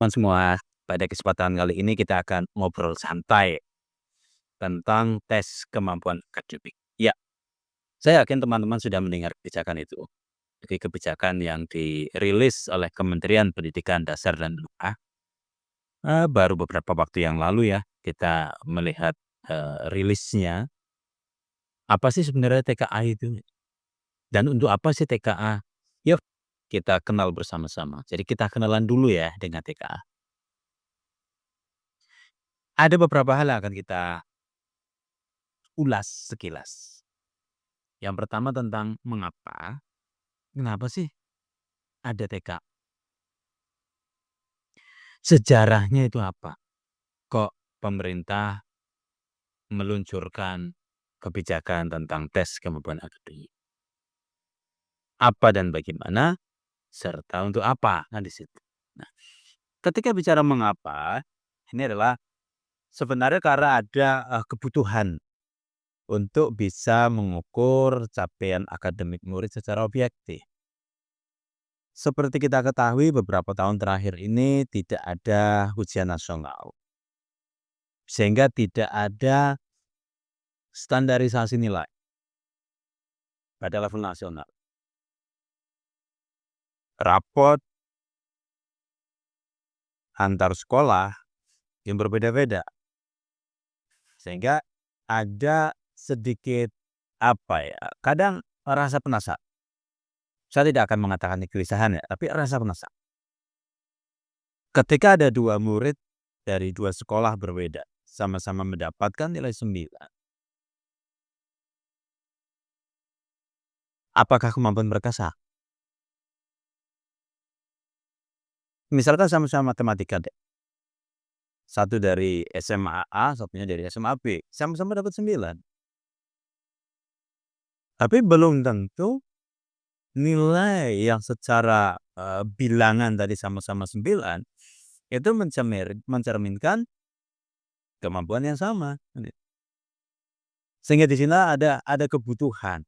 teman semua, pada kesempatan kali ini kita akan ngobrol santai tentang tes kemampuan akademik. Ya, saya yakin teman-teman sudah mendengar kebijakan itu. Jadi kebijakan yang dirilis oleh Kementerian Pendidikan Dasar dan Menengah baru beberapa waktu yang lalu ya kita melihat rilisnya. Apa sih sebenarnya TKA itu? Dan untuk apa sih TKA? Yuk kita kenal bersama-sama. Jadi kita kenalan dulu ya dengan TKA. Ada beberapa hal yang akan kita ulas sekilas. Yang pertama tentang kenapa sih ada TK? Sejarahnya itu apa? Kok pemerintah meluncurkan kebijakan tentang tes kemampuan akademik? Apa dan bagaimana? Serta untuk apa? Nah di situ. Nah, ketika bicara mengapa, ini adalah sebenarnya karena ada kebutuhan untuk bisa mengukur capaian akademik murid secara objektif. Seperti kita ketahui beberapa tahun terakhir ini tidak ada ujian nasional. Sehingga tidak ada standarisasi nilai pada level nasional. Rapot antar sekolah yang berbeda-beda. Sehingga ada sedikit kadang rasa penasaran. Saya tidak akan mengatakan kegelisahan ya, tapi rasa penasaran. Ketika ada dua murid dari dua sekolah berbeda, sama-sama mendapatkan nilai 9. Apakah kemampuan mereka sama? Misalkan sama-sama matematika deh. Satu dari SMA A, satunya dari SMA B. Sama-sama dapat 9. Tapi belum tentu nilai yang secara bilangan tadi sama-sama 9 itu mencerminkan kemampuan yang sama. Sehingga di sini ada kebutuhan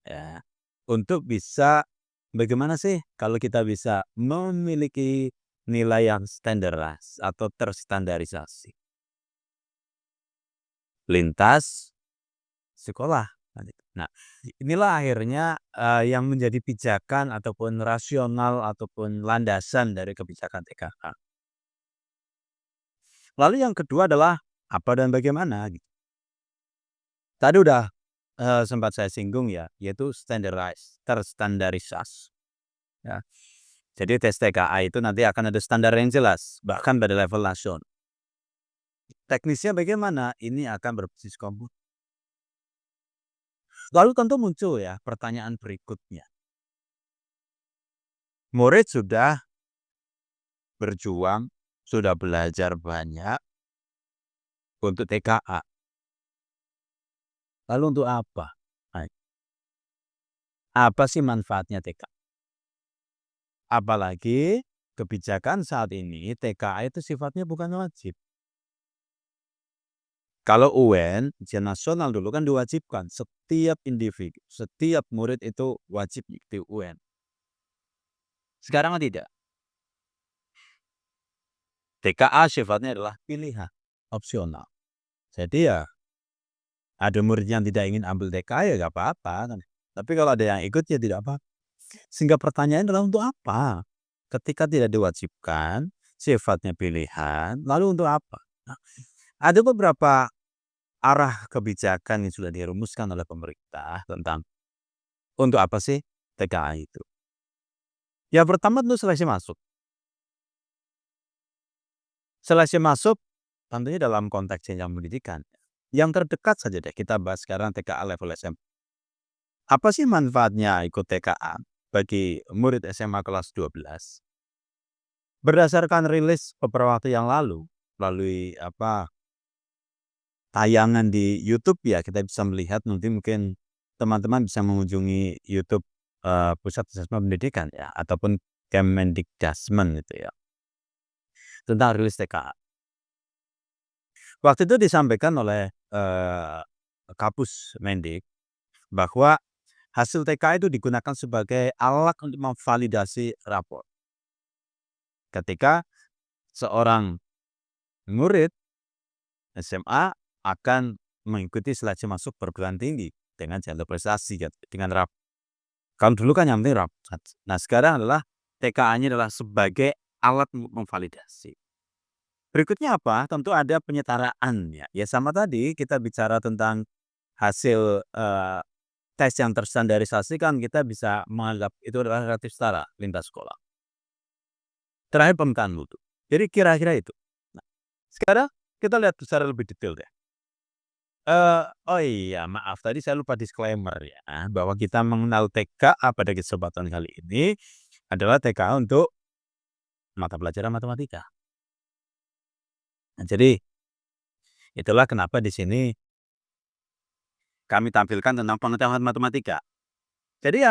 ya untuk bisa bagaimana sih kalau kita bisa memiliki nilai yang standarized atau terstandarisasi lintas sekolah. Nah, inilah akhirnya yang menjadi pijakan ataupun rasional ataupun landasan dari kebijakan TKA. Lalu yang kedua adalah apa dan bagaimana gitu. Tadi udah sempat saya singgung ya, yaitu terstandarisasi. Ya. Jadi tes TKA itu nanti akan ada standar yang jelas, bahkan pada level nasional. Teknisnya bagaimana? Ini akan berbasis komputer. Lalu tentu muncul ya pertanyaan berikutnya. Murid sudah berjuang, sudah belajar banyak untuk TKA. Lalu untuk apa? Apa sih manfaatnya TKA? Apalagi kebijakan saat ini TKA itu sifatnya bukan wajib. Kalau UN, ujian nasional dulu kan diwajibkan. Setiap individu, setiap murid itu wajib mengikuti UN. Sekarang tidak. TKA sifatnya adalah pilihan, opsional. Jadi ya ada murid yang tidak ingin ambil TKA ya nggak apa-apa. Tapi kalau ada yang ikut ya tidak apa. Sehingga pertanyaannya adalah untuk apa? Ketika tidak diwajibkan, sifatnya pilihan, lalu untuk apa? Nah, ada beberapa arah kebijakan yang sudah dirumuskan oleh pemerintah tentang untuk apa sih TKA itu. Yang pertama tentu seleksi masuk. Seleksi masuk tentunya dalam konteks jenjang pendidikan. Yang terdekat saja deh kita bahas sekarang TKA level SMA. Apa sih manfaatnya ikut TKA bagi murid SMA kelas 12? Berdasarkan rilis beberapa waktu yang lalu, melalui tayangan di YouTube ya kita bisa melihat nanti mungkin teman-teman bisa mengunjungi YouTube Pusat Asesmen Pendidikan ya ataupun Kemendikdasmen gitu ya tentang rilis TKA. Waktu itu disampaikan oleh Kapus Mendik bahwa hasil TKA itu digunakan sebagai alat untuk memvalidasi rapor. Ketika seorang murid SMA akan mengikuti seleksi masuk perguruan tinggi dengan jalur prestasi dengan kalau dulu kan yang penting rapat. Nah, sekarang adalah TKA-nya adalah sebagai alat memvalidasi. Berikutnya apa? Tentu ada penyetaraan ya. Ya sama tadi kita bicara tentang hasil tes yang terstandarisasi kan kita bisa menganggap itu adalah relatif setara lintas sekolah. Terakhir pemetaan mutu. Jadi kira-kira itu. Nah, sekarang kita lihat secara lebih detail deh. Oh iya maaf tadi saya lupa disclaimer ya, bahwa kita mengenal TKA pada kesempatan kali ini adalah TKA untuk mata pelajaran matematika. Nah, jadi itulah kenapa di sini kami tampilkan tentang pengetahuan matematika. Jadi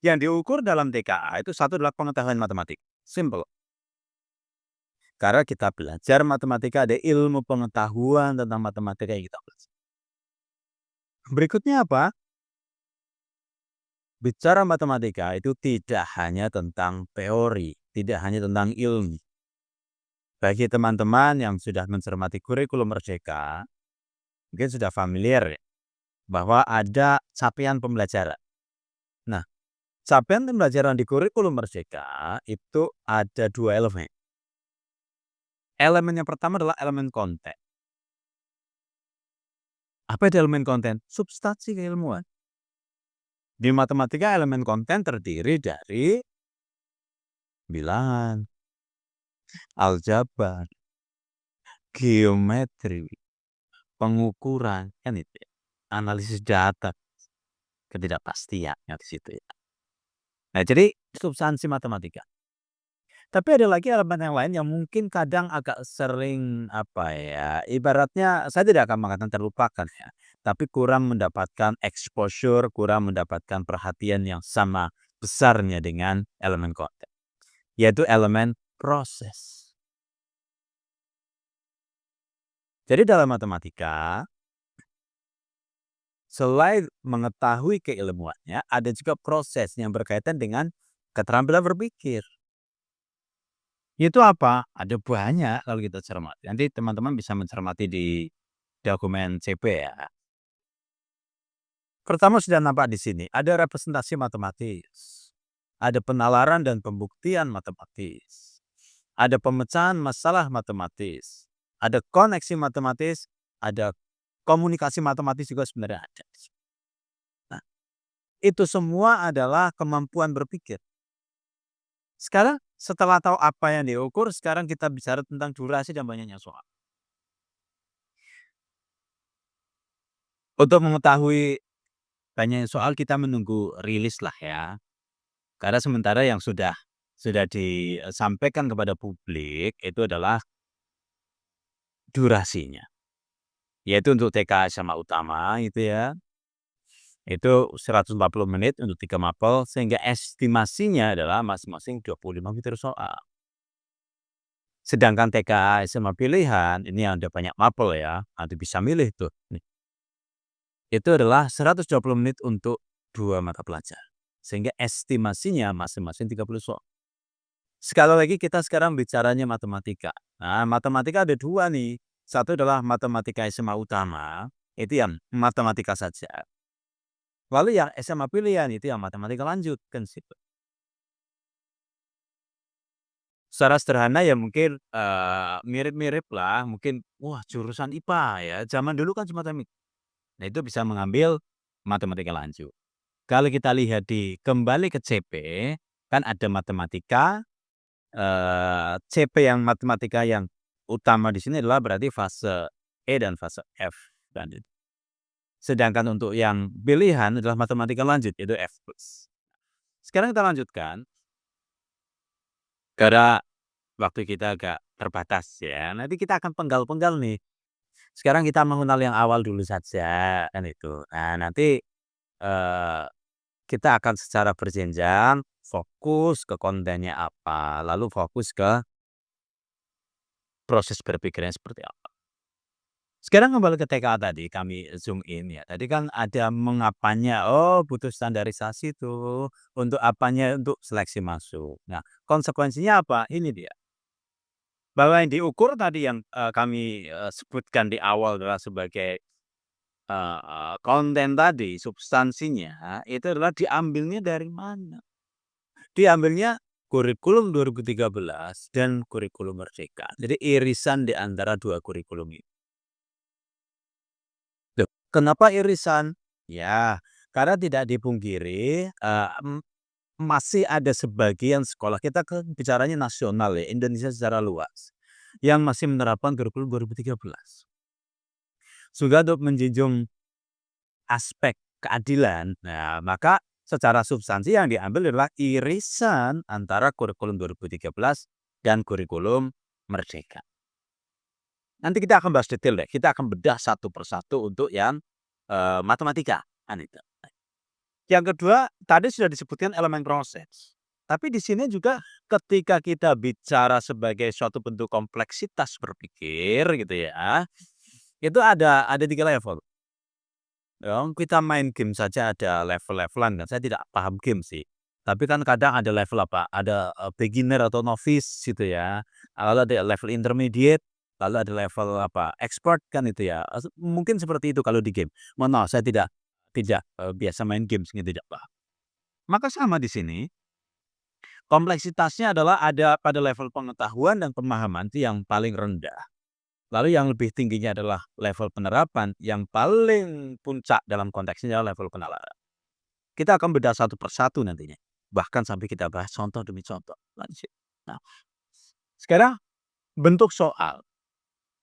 yang diukur dalam TKA itu satu adalah pengetahuan matematika, simple. Karena kita belajar matematika ada ilmu pengetahuan tentang matematika yang kita belajar. Berikutnya apa? Bicara matematika itu tidak hanya tentang teori, tidak hanya tentang ilmu. Bagi teman-teman yang sudah mencermati kurikulum Merdeka, mungkin sudah familiar ya, bahwa ada capaian pembelajaran. Nah, capaian pembelajaran di kurikulum Merdeka itu ada 2 elemen. Elemen yang pertama adalah elemen konten. Apa itu elemen konten? Substansi keilmuan. Di matematika elemen konten terdiri dari bilangan, aljabar, geometri, pengukuran, kan itu ya. Analisis data, ketidakpastiannya di situ ya. Nah, jadi substansi matematika. Tapi ada lagi elemen yang lain yang mungkin kadang agak sering apa ya, ibaratnya saya tidak akan mengatakan terlupakan ya, tapi kurang mendapatkan exposure, kurang mendapatkan perhatian yang sama besarnya dengan elemen konten, yaitu elemen proses. Jadi dalam matematika, selain mengetahui keilmuannya, ada juga proses yang berkaitan dengan keterampilan berpikir. Itu apa? Ada banyak kalau kita cermati. Nanti teman-teman bisa mencermati di dokumen CP ya. Pertama sudah nampak di sini, ada representasi matematis. Ada penalaran dan pembuktian matematis. Ada pemecahan masalah matematis. Ada koneksi matematis, ada komunikasi matematis juga sebenarnya ada. Nah, itu semua adalah kemampuan berpikir. Sekarang setelah tahu apa yang diukur, sekarang kita bicara tentang durasi dan banyaknya soal. Untuk mengetahui banyaknya soal kita menunggu rilis lah ya. Karena sementara yang sudah disampaikan kepada publik itu adalah durasinya. Yaitu untuk TK SMA utama itu ya, itu 140 menit untuk 3 mapel sehingga estimasinya adalah masing-masing 25 meter soal. Sedangkan TK SMA pilihan ini yang ada banyak mapel ya, nanti bisa milih tuh. Itu adalah 120 menit untuk 2 mata pelajaran. Sehingga estimasinya masing-masing 30 soal. Sekali lagi kita sekarang bicaranya matematika. Nah, matematika ada 2 nih. Satu adalah matematika SMA utama, itu yang matematika saja. Lalu yang SMA pilihan itu yang matematika lanjut, kan situ. Secara sederhana ya mungkin, mirip-mirip lah, mungkin, wah jurusan IPA ya, zaman dulu kan cuma teknik. Nah itu bisa mengambil matematika lanjut. Kalau kita lihat kembali ke CP, kan ada matematika, CP yang matematika yang utama di sini adalah berarti fase E dan fase F kan itu. Sedangkan untuk yang pilihan adalah matematika lanjut yaitu F+. Sekarang kita lanjutkan, karena waktu kita agak terbatas ya, nanti kita akan penggal-penggal nih. Sekarang kita mengenal yang awal dulu saja kan itu. Nah nanti, eee, kita akan secara berjenjang fokus ke kontennya apa, lalu fokus ke proses berpikirnya seperti apa. Sekarang kembali ke TKA tadi kami zoom in ya, tadi kan ada mengapanya, oh butuh standarisasi tuh, untuk apanya, untuk seleksi masuk. Nah konsekuensinya apa? Ini dia, bahwa yang diukur tadi yang, kami, sebutkan di awal adalah sebagai, konten tadi, substansinya itu adalah diambilnya dari mana? Diambilnya kurikulum 2013 dan kurikulum Merdeka. Jadi irisan di antara 2 kurikulum ini. Loh, kenapa irisan? Ya, karena tidak dipungkiri, masih ada sebagian sekolah, kita kan bicaranya nasional ya, Indonesia secara luas, yang masih menerapkan kurikulum 2013. Juga untuk menjunjung aspek keadilan, nah maka secara substansi yang diambil adalah irisan antara kurikulum 2013 dan kurikulum Merdeka. Nanti kita akan bahas detail deh, kita akan bedah satu persatu untuk yang, matematika, kan itu. Yang kedua, tadi sudah disebutkan elemen proses. Tapi di sini juga ketika kita bicara sebagai suatu bentuk kompleksitas berpikir gitu ya, itu ada 3 level. Kita main game saja ada level-levelan kan, saya tidak paham game sih. Tapi kan kadang ada level apa, ada, beginner atau novice gitu ya, lalu ada level intermediate, lalu ada level apa, expert kan itu ya, mungkin seperti itu kalau di game. Mohon maaf saya tidak, biasa main games gitu, tidak paham. Maka sama di sini, kompleksitasnya adalah ada pada level pengetahuan dan pemahaman itu yang paling rendah. Lalu yang lebih tingginya adalah level penerapan, yang paling puncak dalam konteksnya adalah level penalaran. Kita akan bedah satu persatu nantinya, bahkan sampai kita bahas contoh demi contoh. Lanjut. Nah, sekarang bentuk soal.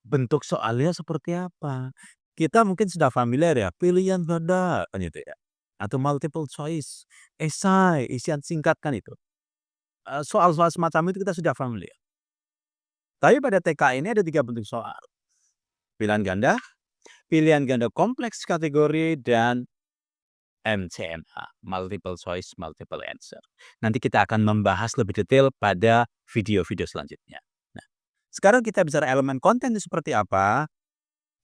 Bentuk soalnya seperti apa? Kita mungkin sudah familiar ya, pilihan ganda kan itu ya, atau multiple choice, esai, isian singkat kan itu. Soal-soal semacam itu kita sudah familiar. Tapi pada TK ini ada 3 bentuk soal. Pilihan ganda, pilihan ganda kompleks kategori, dan MCMA, multiple choice multiple answer. Nanti kita akan membahas lebih detail pada video-video selanjutnya. Nah, sekarang kita bicara elemen konten itu seperti apa,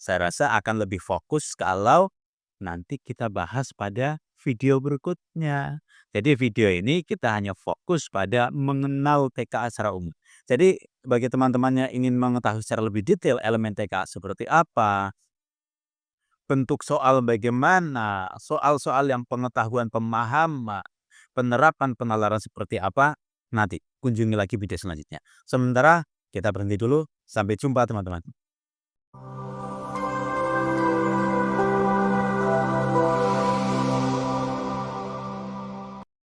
saya rasa akan lebih fokus kalau nanti kita bahas pada video berikutnya. Jadi video ini kita hanya fokus pada mengenal TKA secara umum. Jadi bagi teman-teman yang ingin mengetahui secara lebih detail elemen TKA seperti apa, bentuk soal bagaimana, soal-soal yang pengetahuan pemahaman, penerapan penalaran seperti apa, nanti kunjungi lagi video selanjutnya. Sementara kita berhenti dulu, sampai jumpa teman-teman.